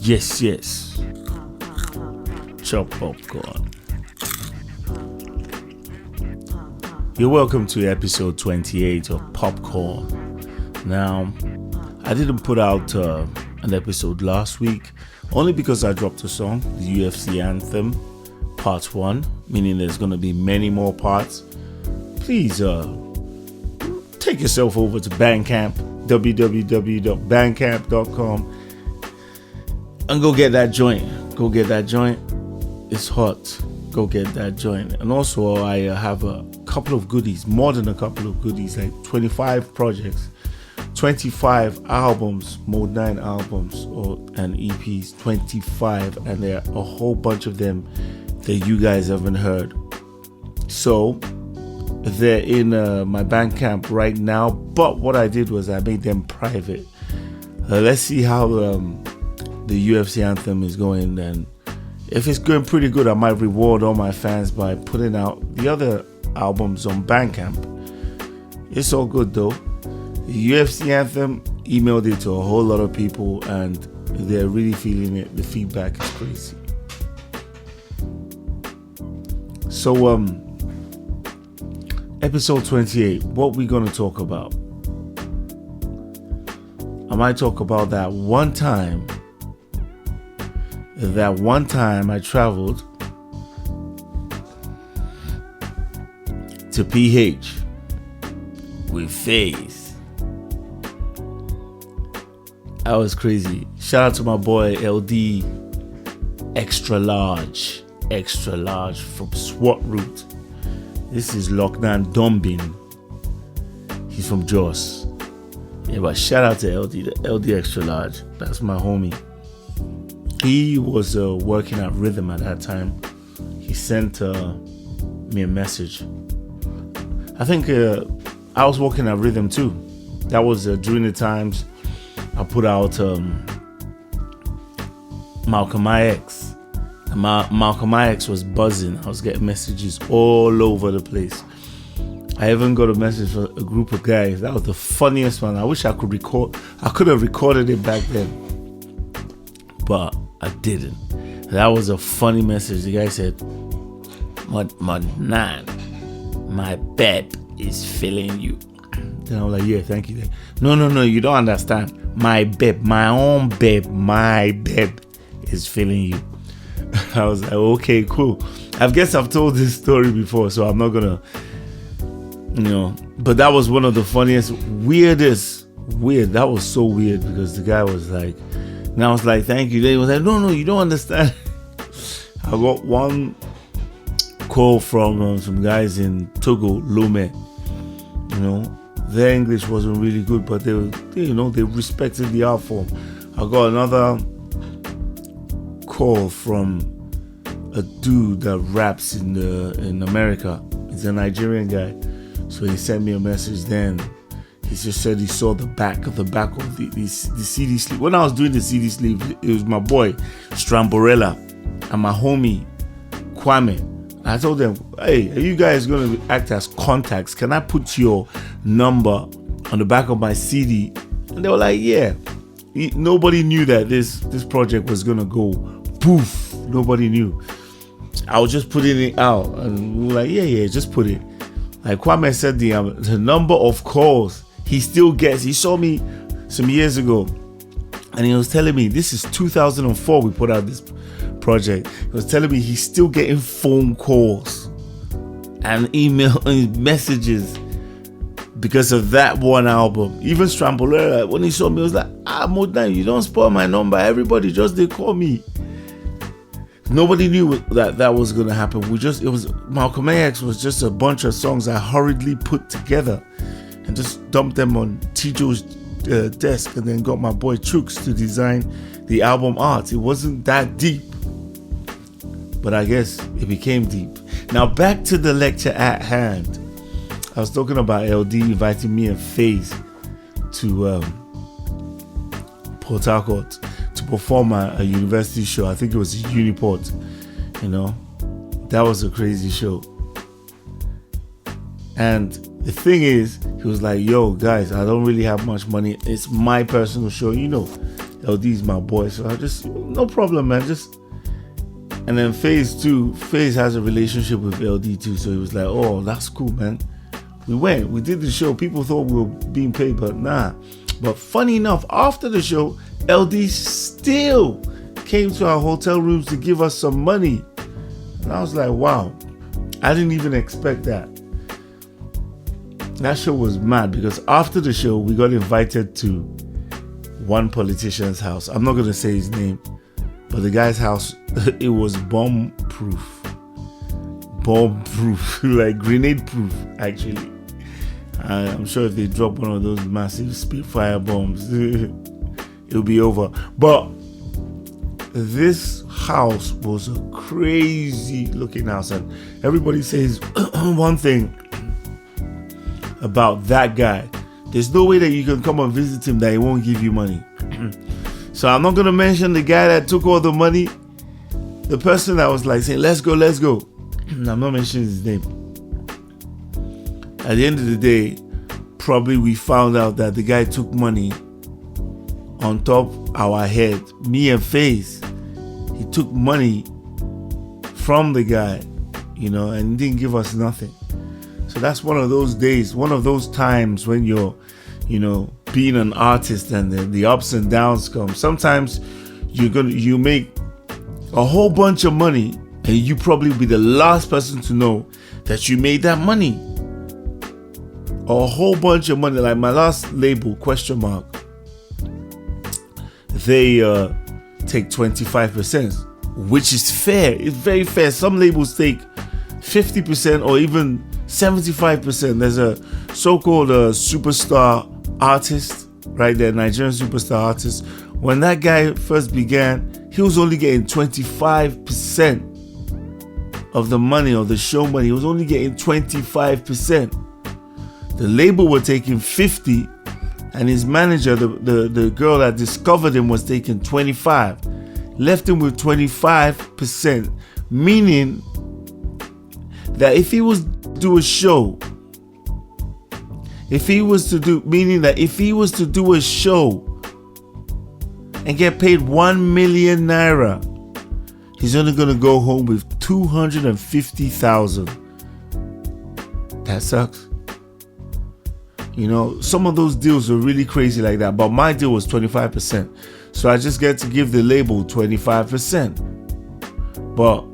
Yes. Chop popcorn. You're welcome to episode 28 of Popcorn. Now, I didn't put out an episode last week only because I dropped a song, the UFC anthem, part 1, meaning there's going to be many more parts. Please take yourself over to Bandcamp, www.bandcamp.com, and go get that joint. It's hot. Go get that joint. And also I have a couple of goodies, more than a couple of goodies, like 25 projects, 25 albums, Modenine albums and EPs, 25, and there are a whole bunch of them that you guys haven't heard. So they're in my Bandcamp right now, but what I did was I made them private. Let's see how the UFC anthem is going, and if it's going pretty good, I might reward all my fans by putting out the other albums on Bandcamp. It's all good though. The UFC anthem, emailed it to a whole lot of people and they're really feeling it. The feedback is crazy. So episode 28, what we gonna talk about? I might talk about that one time I traveled to PH with FaZe. That was crazy. Shout out to my boy LD Extra Large from SWAT Route. This is Lockdown Dombin. He's from Jos. Yeah, but shout out to LD Extra Large. That's my homie. He was working at Rhythm at that time. He sent me a message. I think I was working at Rhythm too. That was during the times I put out Malcolm IX. And Malcolm IX was buzzing. I was getting messages all over the place. I even got a message from a group of guys. That was the funniest one. I wish I could record. I could have recorded it back then, but I didn't. That was a funny message. The guy said, "Modenine, my babe is feeling you." Then I was like, "Yeah, thank you." No, you don't understand. My babe, my own babe, my babe is feeling you. I was like, okay, cool. I guess I've told this story before, so I'm not gonna, but that was one of the funniest, weirdest. That was so weird because the guy was like, and I was like, thank you. Then he was like, no, you don't understand. I got one call from some guys in Togo, Lome. Their English wasn't really good, but they respected the art form. I got another call from a dude that raps in America. He's a Nigerian guy. So he sent me a message then. He just said he saw the back of the CD sleeve. When I was doing the CD sleeve, it was my boy Stramborella and my homie Kwame. I told them, hey, are you guys going to act as contacts? Can I put your number on the back of my CD? And they were like, yeah. Nobody knew that this project was going to go poof. Nobody knew. I was just putting it out. And we were like, yeah, just put it. Like Kwame said, the number of calls he still gets. He saw me some years ago and he was telling me, this is 2004 we put out this project. He was telling me he's still getting phone calls and email and messages because of that one album. Even Strambolera, when he saw me, he was like, Modenine, you don't spoil my number. Everybody they call me. Nobody knew that was going to happen. It was Malcolm X was just a bunch of songs I hurriedly put together and just dumped them on Tijo's desk and then got my boy Chooks to design the album art. It wasn't that deep, but I guess it became deep. Now back to the lecture at hand. I was talking about LD inviting me and FaZe to Port Harcourt to perform a university show. I think it was Uniport. That was a crazy show. And the thing is, he was like, yo guys, I don't really have much money. It's my personal show. LD is my boy. So I just, no problem, man. And then Phase has a relationship with LD too. So he was like, oh, that's cool, man. We did the show. People thought we were being paid, but nah. But funny enough, after the show, LD still came to our hotel rooms to give us some money. And I was like, wow, I didn't even expect that. That show was mad because after the show, we got invited to one politician's house. I'm not going to say his name, but the guy's house, it was bomb-proof, like grenade-proof, actually. I'm sure if they drop one of those massive Spitfire bombs, it'll be over. But this house was a crazy looking house, and everybody says one thing about that guy: there's no way that you can come and visit him that he won't give you money. So I'm not going to mention the guy that took all the money. The person that was like saying, let's go. I'm not mentioning his name. At the end of the day, probably we found out that the guy took money on top our head. Me and Faith, he took money from the guy, and didn't give us nothing. So that's one of those days, one of those times when you're, being an artist and the ups and downs come. Sometimes you make a whole bunch of money and you probably be the last person to know that you made that money. A whole bunch of money, like my last label, ? They take 25%, which is fair. It's very fair. Some labels take 50% or even 75%. There's a so-called superstar artist, right there, Nigerian superstar artist. When that guy first began, he was only getting 25% of the money, or the show money. He was only getting 25%. The label were taking 50%, and his manager, the girl that discovered him, was taking 25%. Left him with 25%, meaning that if he was to do a show, if he was to do a show and get paid 1 million naira, he's only going to go home with 250,000. That sucks. Some of those deals are really crazy like that, but my deal was 25%. So I just get to give the label 25%. But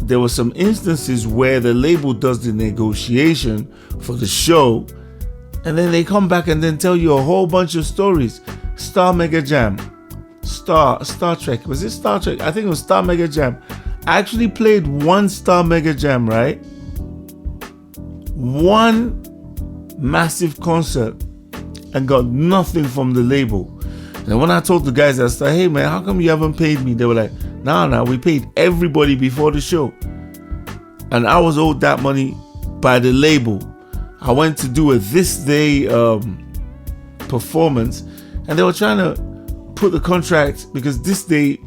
there were some instances where the label does the negotiation for the show, and then they come back and then tell you a whole bunch of stories. Star Mega Jam, Star Trek. Was it Star Trek? I think it was Star Mega Jam. I actually played one Star Mega Jam, right? One massive concert, and got nothing from the label. And when I told the guys that started, hey man, how come you haven't paid me? They were like, nah, we paid everybody before the show. And I was owed that money by the label. I went to do a This Day performance, and they were trying to put the contract, because This Day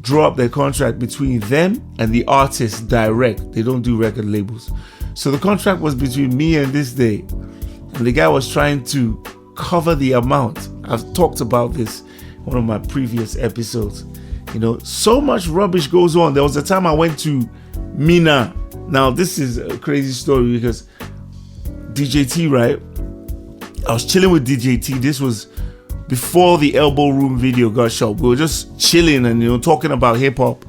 draw up their contract between them and the artist direct. They don't do record labels. So the contract was between me and This Day. And the guy was trying to cover the amount. I've talked about this in one of my previous episodes. So much rubbish goes on. There was a time I went to Mina. Now, this is a crazy story because DJT, right? I was chilling with DJT. This was before the Elbow Room video got shot. We were just chilling and, talking about hip hop.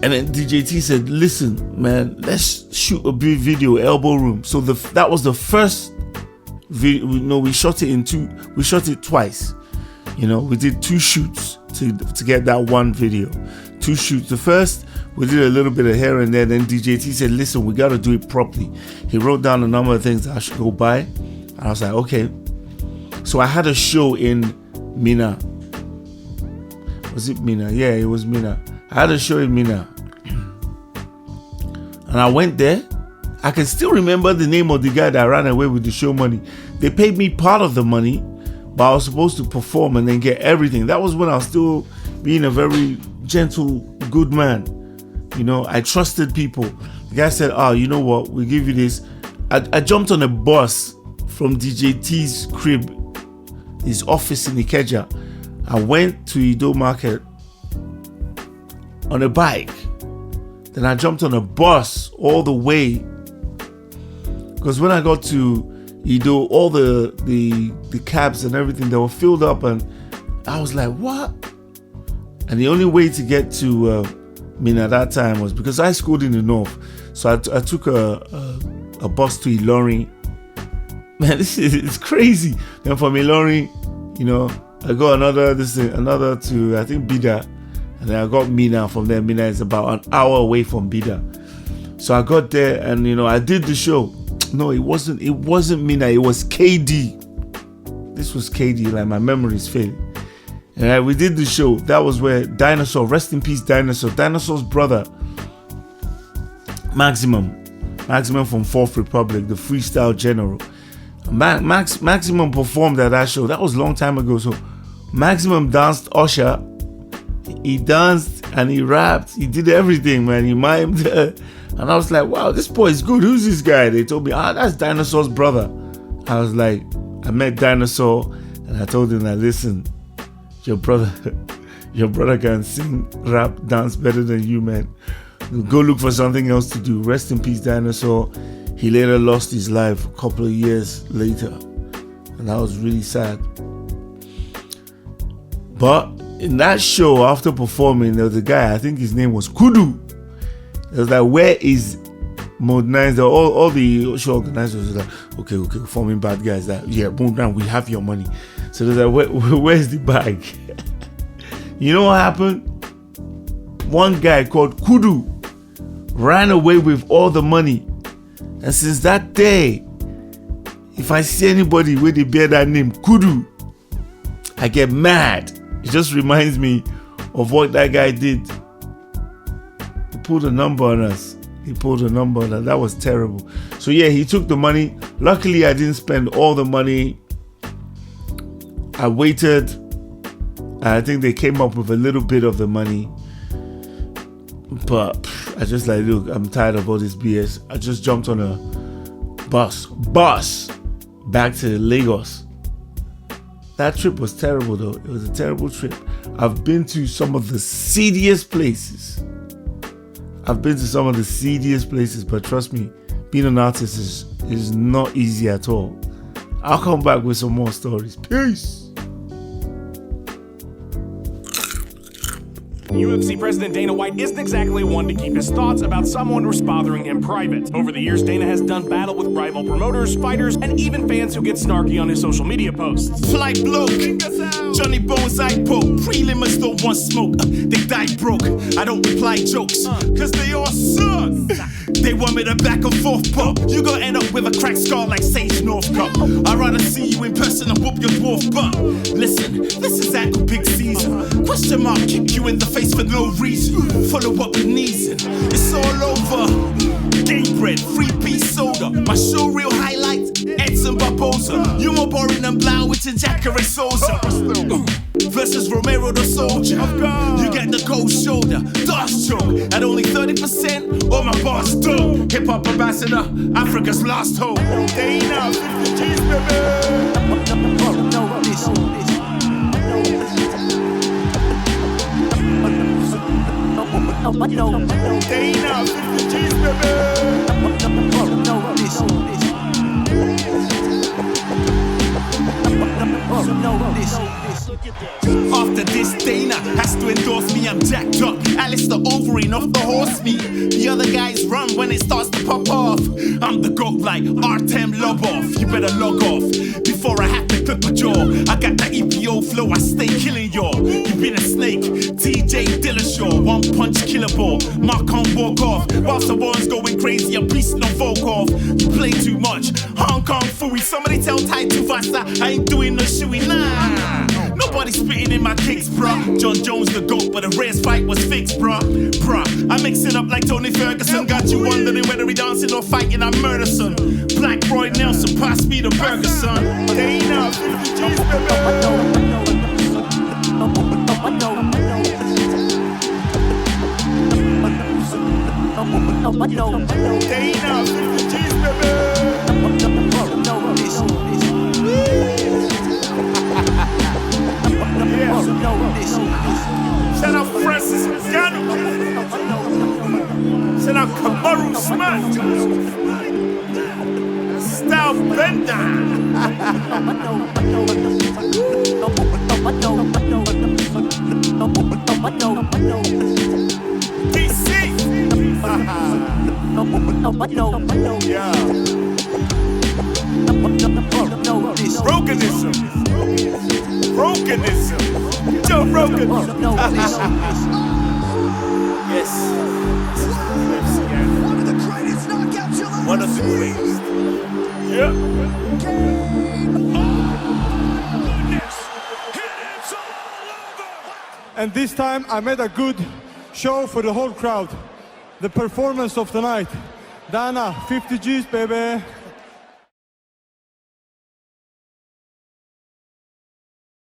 And then DJT said, listen, man, let's shoot a big video, Elbow Room. So that was the first video. We shot it twice. We did 2 shoots to get that one video. 2 shoots. The first, we did a little bit of here and there. Then DJT said, listen, we got to do it properly. He wrote down a number of things that I should go by. And I was like, okay. So I had a show in Mina. Was it Mina? Yeah, it was Mina. I had a show in Mina. And I went there. I can still remember the name of the guy that ran away with the show money. They paid me part of the money, but I was supposed to perform and then get everything. That was when I was still being a very gentle, good man. I trusted people. The guy said, you know what? We'll give you this. I jumped on a bus from DJT's crib, his office in Ikeja. I went to Ido Market on a bike. Then I jumped on a bus all the way. Because when I got to Ido, all the cabs and everything, they were filled up, and I was like, what? And the only way to get to Mina that time was because I schooled in the north. So I took a bus to Ilorin. Man, it's crazy. Then from Ilorin, I got another to, I think, Bida. And then I got Mina. From there, Mina is about an hour away from Bida. So I got there and, I did the show. No, it wasn't Mina. It was KD. This was KD. Like, my memory is failing. And we did the show. That was where Dinosaur, rest in peace, Dinosaur's brother, Maximum from Fourth Republic, the freestyle general. Maximum performed at that show. That was a long time ago. So Maximum danced Usher. He danced and he rapped. He did everything, man. He mimed. And I was like, wow, this boy is good. Who's this guy? They told me, that's Dinosaur's brother. I was like, I met Dinosaur and I told him that, listen, your brother can sing, rap, dance better than you, man. Go look for something else to do. Rest in peace, Dinosaur. He later lost his life a couple of years later. And that was really sad. But in that show, after performing, there was a guy, I think his name was Kudu. It was like, where is Modenine? All the show organizers were like, okay, forming bad guys. That, yeah, Modenine, we have your money. So they're like, where's the bag? You know what happened? One guy called Kudu ran away with all the money. And since that day, if I see anybody where they bear that name, Kudu, I get mad. It just reminds me of what that guy did. He pulled a number on us. That was terrible. So yeah, he took the money. Luckily, I didn't spend all the money. I waited. I think they came up with a little bit of the money. But I just like, look, I'm tired of all this BS. I just jumped on a bus back to Lagos. That trip was terrible though. It was a terrible trip. I've been to some of the seediest places. But trust me, being an artist is not easy at all. I'll come back with some more stories. Peace. UFC President Dana White isn't exactly one to keep his thoughts about someone who's bothering him private. Over the years, Dana has done battle with rival promoters, fighters, and even fans who get snarky on his social media posts. Fly bloke, Johnny Bones I poke. Prelimers don't want smoke, they die broke. I don't reply jokes, cause they all suck. They want me to back and forth pop. You gonna end up with a cracked skull like Sage Northcutt. I'd rather see you in person and whoop your dwarf butt. Listen, this is Ankle Big Season. Question mark, kick you in the face for no reason. Follow up with Neeson. It's all over. Game bread, 3-piece soda. My show real highlight, Edson Barboza. You more boring than Blauwich and Jacare Souza. Versus Romero the Soldier. You get the cold shoulder, dust choke. At only 30%, all my bars dope. Hip hop ambassador, Africa's last hope. Dana, 50 G's, baby. Dana, 50 G's, baby. After this, Dana has to endorse me. I'm jacked up, Alistair Overeem off the horse meat. The other guys run when it starts to pop off. I'm the GOAT like Artem Lobov. You better log off before I have to clip a jaw. I got that EPO flow, I stay killing y'all. You been a snake, TJ Dillashaw. One punch killer ball, Mark can't walk off. Whilst the one's going crazy, I'm beasting on Volkov. You play too much, Hong Kong Fooey. Somebody tell Tai Tuvasa I ain't doing no shoey, nah. Nobody spitting in my kicks, bruh. John Jones the GOAT, but the rarest fight was fixed, bruh. I mix it up like Tony Ferguson. Got you wondering whether we dancing or fighting, I murder son. Black Roy Nelson, pass me the burger, son. Dana, 50 G's, baby. Dana, 50 G's, baby. Yeah. Shout out Francis Ngannou. Shout out Kamaru Usman. Style Bender. DC. Yeah. Roganism. Roganism. Joe Rogan. Yes. One of the greatest knockouts you'll ever One of the see. greatest. Yeah. And this time I made a good show for the whole crowd. The performance of the night. Dana, 50 G's, baby.